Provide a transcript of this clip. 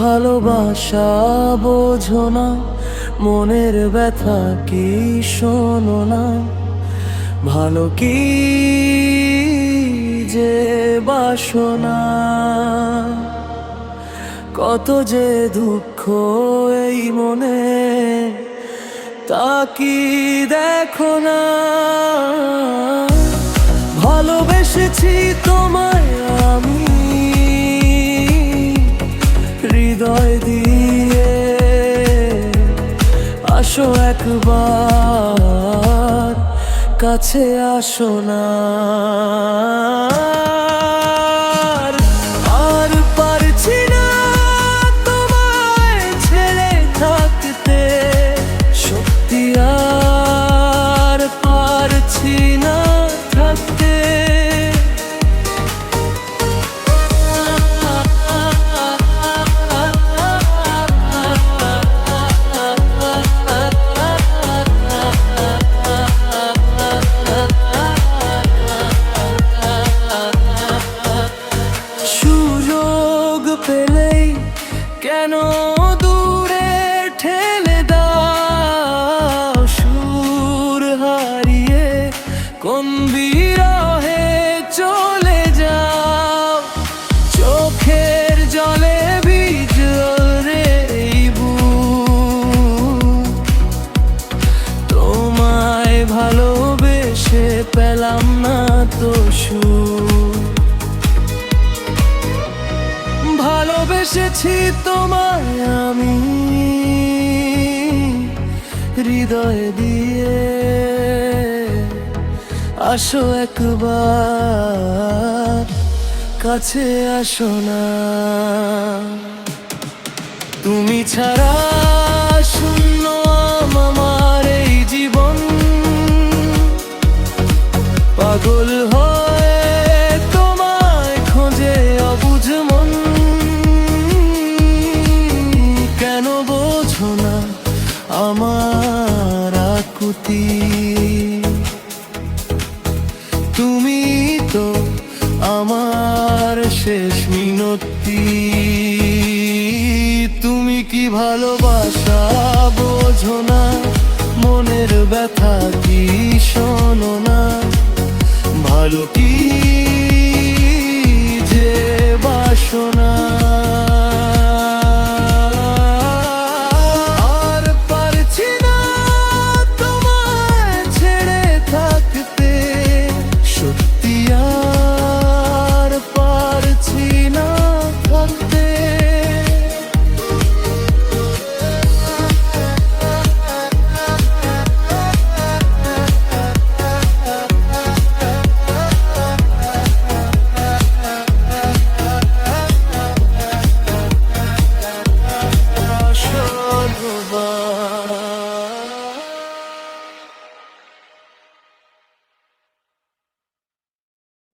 ভালোবাসা বোঝো না, মনের ব্যথা কি শোনো না? ভালো কি যে বাসনা, কত যে দুঃখ এই মনে, তা কি দেখো না? ভালোবেসেছি তোমায় আমি হৃদয় দিয়ে, আসো একবার কাছে আসো না। আর পারছি না তোমায় ছেড়ে থাকতে, সত্যি আর পারছি না থাকতে। পেলেই কেন দূরে ঠেলে দাও, সুর হারিয়ে কোন বিরহে চলে যাও। চোখের জলে ভিজরে তোমায় ভালোবেসে পেলাম না তো সুর। ভালোবেসেছি তোমায় আমি হৃদয় দিয়ে, আসো একবার কাছে আসো না। তুমি ছাড়া শূন্য আমার এই জীবন, পাগল হয় তোমায় খোঁজে অবুঝ মন। কেন বোঝো না আমার আকুতি, তুমি তো আমার শেষ মিনতি। তুমি কি ভালোবাসা বোঝো না, মনের ব্যথা কি শোনো না? ভালো কি যে বাসনা।